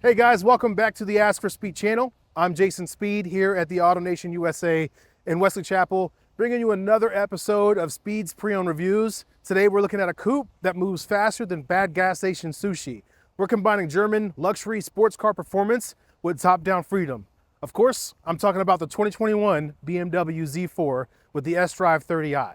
Hey guys, welcome back to the Ask for Speed channel. I'm Jason Speed here at the AutoNation USA in Wesley Chapel, bringing you another episode of Speed's Pre-Owned Reviews. Today we're looking at a coupe that moves faster than bad gas station sushi. We're combining German luxury sports car performance with top-down freedom. Of course, I'm talking about the 2021 BMW Z4 with the sDrive30i.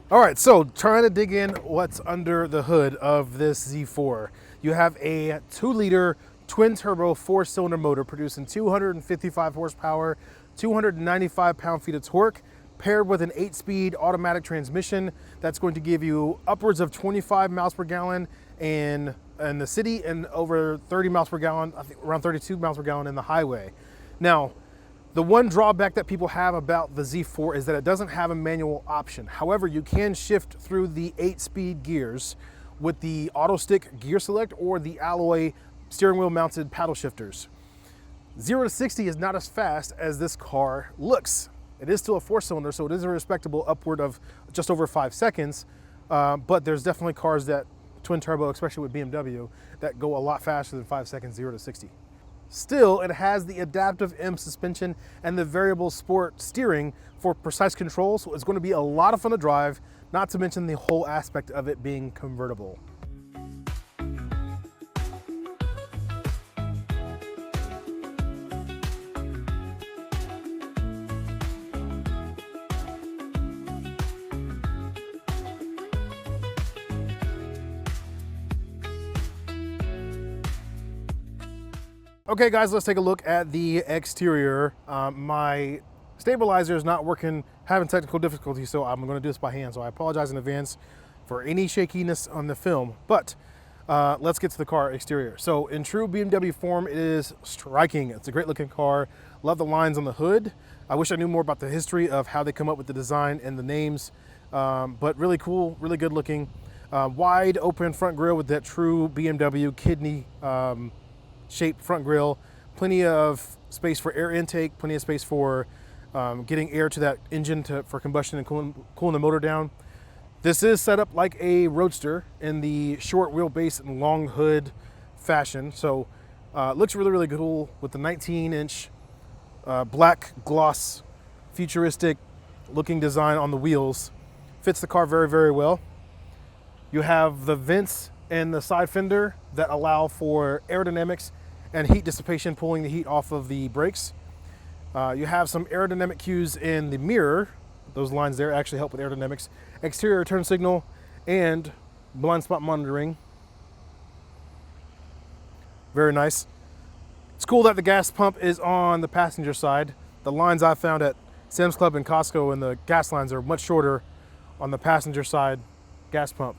All right, so trying to dig in what's under the hood of this Z4. You have a 2-liter twin-turbo 4-cylinder motor producing 255 horsepower, 295 pound-feet of torque, paired with an 8-speed automatic transmission that's going to give you upwards of 25 miles per gallon in the city and over 30 miles per gallon, I think around 32 miles per gallon in the highway. Now, the one drawback that people have about the Z4 is that it doesn't have a manual option. However, you can shift through the 8-speed gears with the auto stick gear select or the alloy steering wheel mounted paddle shifters. 0 to 60 is not as fast as this car looks. It is still a 4-cylinder, so it is a respectable upward of just over 5 seconds, but there's definitely cars that twin turbo, especially with BMW, that go a lot faster than 5 seconds 0 to 60. Still, it has the adaptive M suspension and the variable sport steering for precise control, so it's going to be a lot of fun to drive, not to mention the whole aspect of it being convertible. Okay guys, let's take a look at the exterior. My stabilizer is not working, having technical difficulties, so I'm going to do this by hand. So I apologize in advance for any shakiness on the film, but let's get to the car exterior. So in true BMW form, it is striking. It's a great looking car. Love the lines on the hood. I wish I knew more about the history of how they come up with the design and the names, but really cool, really good looking. Wide open front grille with that true BMW kidney shaped front grille, plenty of space for air intake, plenty of space for getting air to that engine for combustion and cooling the motor down. This is set up like a Roadster in the short wheelbase and long hood fashion, so it looks really, really cool with the 19-inch black gloss futuristic looking design on the wheels. Fits the car very, very well. You have the vents and the side fender that allow for aerodynamics and heat dissipation, pulling the heat off of the brakes. You have some aerodynamic cues in the mirror. Those lines there actually help with aerodynamics. Exterior turn signal and blind spot monitoring. Very nice. It's cool that the gas pump is on the passenger side. The lines I found at Sam's Club and Costco and the gas lines are much shorter on the passenger side gas pump.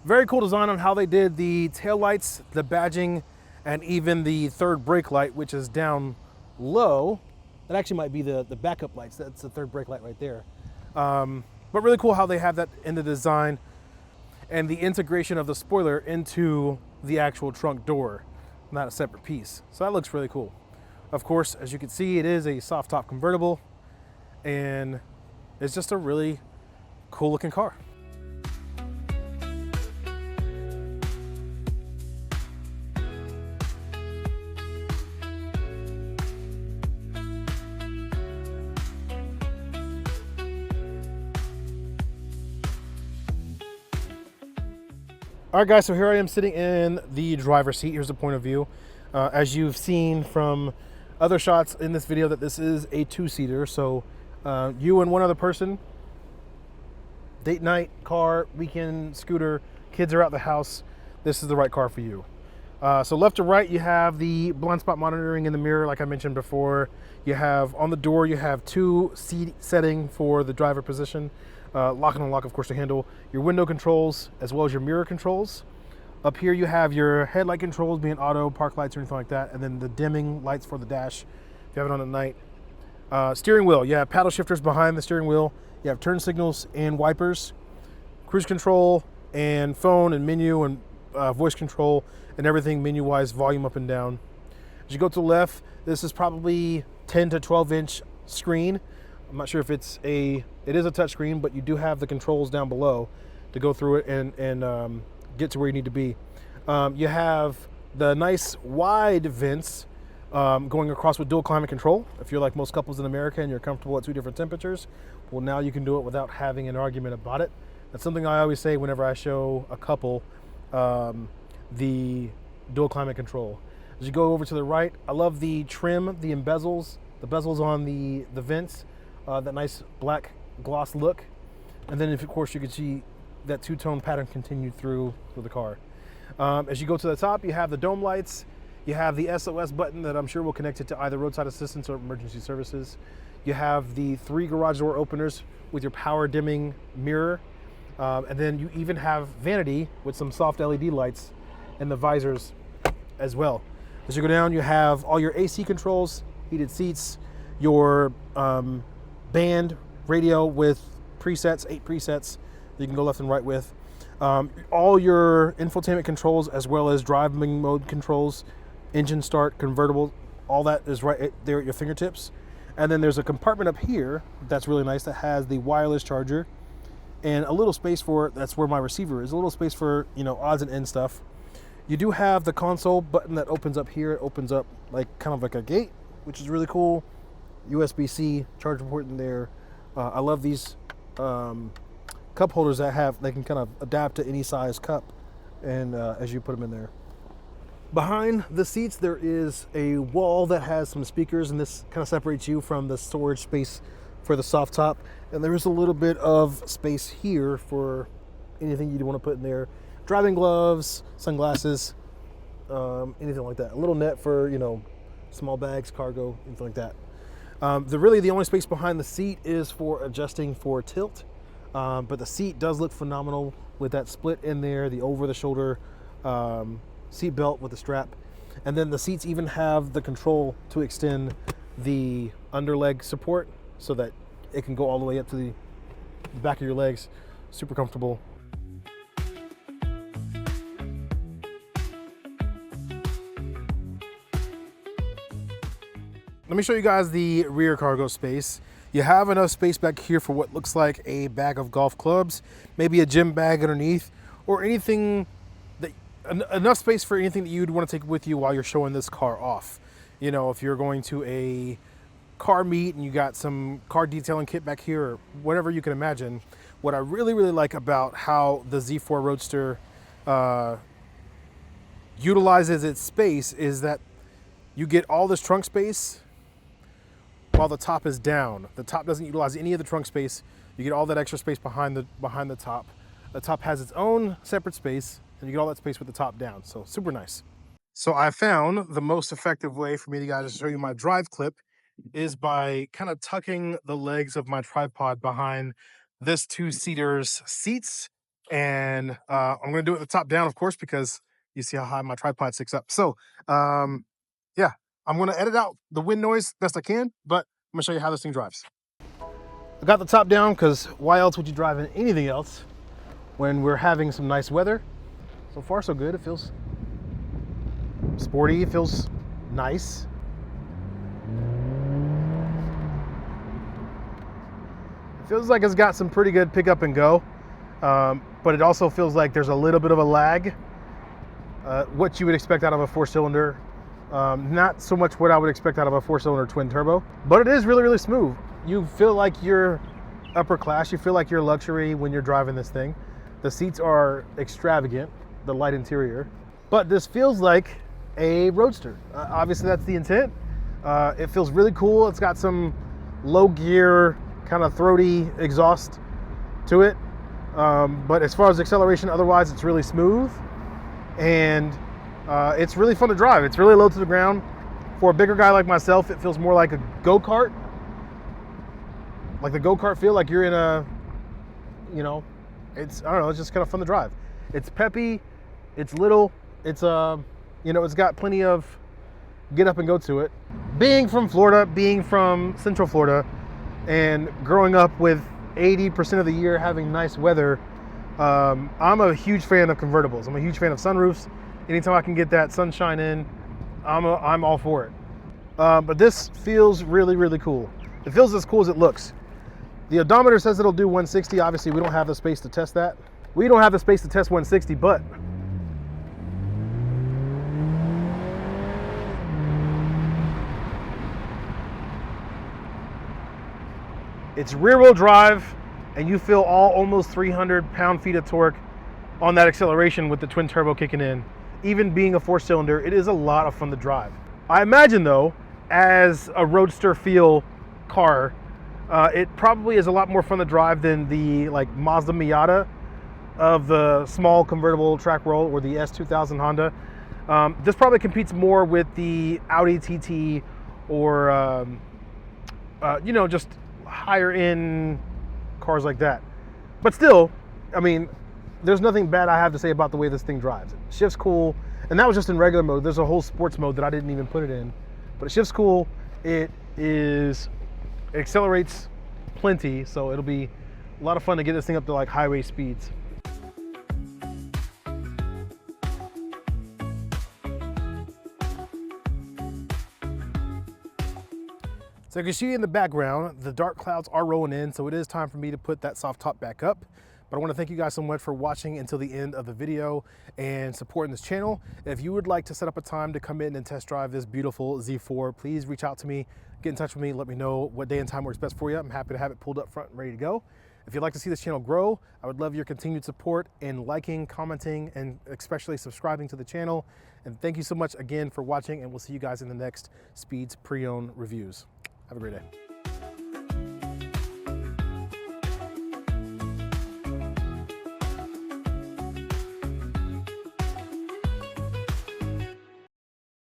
Very cool design on how they did the tail lights, the badging, and even the third brake light, which is down low. That actually might be the backup lights. That's the third brake light right there. But really cool how they have that in the design and the integration of the spoiler into the actual trunk door, not a separate piece. So that looks really cool. Of course, as you can see, it is a soft top convertible and it's just a really cool looking car. All right guys, so here I am sitting in the driver's seat. Here's the point of view. As you've seen from other shots in this video, that this is a 2-seater. So you and one other person, date night, car, weekend, scooter, kids are out the house, this is the right car for you. So left to right, you have the blind spot monitoring in the mirror, like I mentioned before. You have on the door, you have 2 seat setting for the driver position. Lock and unlock, of course, to handle your window controls as well as your mirror controls. Up here you have your headlight controls, being auto, park lights, or anything like that, and then the dimming lights for the dash if you have it on at night. Steering wheel, you have paddle shifters behind the steering wheel. You have turn signals and wipers, cruise control, and phone and menu and voice control and everything menu-wise, volume up and down. As you go to the left, this is probably 10 to 12-inch screen. I'm not sure if it is a touch screen, but you do have the controls down below to go through it and get to where you need to be. You have the nice wide vents going across with dual climate control. If you're like most couples in America and you're comfortable at 2 different temperatures, well, now you can do it without having an argument about it. That's something I always say whenever I show a couple the dual climate control. As you go over to the right, I love the trim, the bezels on the vents, that nice black gloss look. And then, of course, you can see that 2-tone pattern continued through the car. As you go to the top, you have the dome lights. You have the SOS button that I'm sure will connect it to either roadside assistance or emergency services. You have the 3 garage door openers with your power dimming mirror. And then you even have vanity with some soft LED lights and the visors as well. As you go down, you have all your AC controls, heated seats, your band radio with presets, 8 presets that you can go left and right with. All your infotainment controls as well as driving mode controls, engine start, convertible, all that is right there at your fingertips. And then there's a compartment up here that's really nice that has the wireless charger and a little space for, that's where my receiver is, a little space for, you know, odds and ends stuff. You do have the console button that opens up here. It opens up like kind of like a gate, which is really cool. USB-C charger port in there. I love these cup holders that they can kind of adapt to any size cup, and as you put them in there. Behind the seats, there is a wall that has some speakers, and this kind of separates you from the storage space for the soft top. And there is a little bit of space here for anything you'd want to put in there. Driving gloves, sunglasses, anything like that. A little net for, you know, small bags, cargo, anything like that. The only space behind the seat is for adjusting for tilt. But the seat does look phenomenal with that split in there, the over-the-shoulder seat belt with the strap. And then the seats even have the control to extend the underleg support so that it can go all the way up to the back of your legs. Super comfortable. Let me show you guys the rear cargo space. You have enough space back here for what looks like a bag of golf clubs, maybe a gym bag underneath, or anything that, enough space for anything that you'd want to take with you while you're showing this car off. You know, if you're going to a car meet and you got some car detailing kit back here, or whatever you can imagine. What I really, really like about how the Z4 Roadster utilizes its space is that you get all this trunk space while the top is down. The top doesn't utilize any of the trunk space. You get all that extra space behind the top. The top has its own separate space, and you get all that space with the top down. So super nice. So I found the most effective way for me to guys to show you my drive clip is by kind of tucking the legs of my tripod behind this 2-seater's seats. And I'm going to do it the top down, of course, because you see how high my tripod sticks up. So yeah, I'm going to edit out the wind noise best I can, but I'm going to show you how this thing drives. I got the top down because why else would you drive in anything else when we're having some nice weather? So far, so good. It feels sporty. It feels nice. It feels like it's got some pretty good pick up and go, but it also feels like there's a little bit of a lag. What you would expect out of a 4-cylinder. Not so much what I would expect out of a 4-cylinder twin turbo, but it is really, really smooth. You feel like you're upper class. You feel like you're luxury when you're driving this thing. The seats are extravagant, the light interior, but this feels like a Roadster. Obviously that's the intent. It feels really cool. It's got some low gear, kind of throaty exhaust to it. But as far as acceleration, otherwise it's really smooth. And it's really fun to drive. It's really low to the ground. For a bigger guy like myself, it feels more like a go-kart. Like the go-kart feel, like you're in a, you know, it's, I don't know, it's just kind of fun to drive. It's peppy, it's little, it's, you know, it's got plenty of get up and go to it. Being from Florida, being from Central Florida, and growing up with 80% of the year having nice weather, I'm a huge fan of convertibles. I'm a huge fan of sunroofs. Anytime I can get that sunshine in, I'm all for it. But this feels really, really cool. It feels as cool as it looks. The odometer says it'll do 160. Obviously, we don't have the space to test that. We don't have the space to test 160, but It's rear wheel drive, and you feel almost 300 pound-feet of torque on that acceleration with the twin turbo kicking in. Even being a 4-cylinder, it is a lot of fun to drive. I imagine though, as a roadster feel car, it probably is a lot more fun to drive than the like Mazda Miata of the small convertible track roll or the S2000 Honda. This probably competes more with the Audi TT or you know, just higher end cars like that. But still, I mean, there's nothing bad I have to say about the way this thing drives. It shifts cool, and that was just in regular mode. There's a whole sports mode that I didn't even put it in, but it shifts cool. It accelerates plenty, so it'll be a lot of fun to get this thing up to like highway speeds. So you can see in the background, the dark clouds are rolling in, so it is time for me to put that soft top back up. But I want to thank you guys so much for watching until the end of the video and supporting this channel. If you would like to set up a time to come in and test drive this beautiful Z4, please reach out to me, get in touch with me, let me know what day and time works best for you. I'm happy to have it pulled up front and ready to go. If you'd like to see this channel grow, I would love your continued support in liking, commenting, and especially subscribing to the channel. And thank you so much again for watching, and we'll see you guys in the next Speeds Pre-Owned reviews. Have a great day.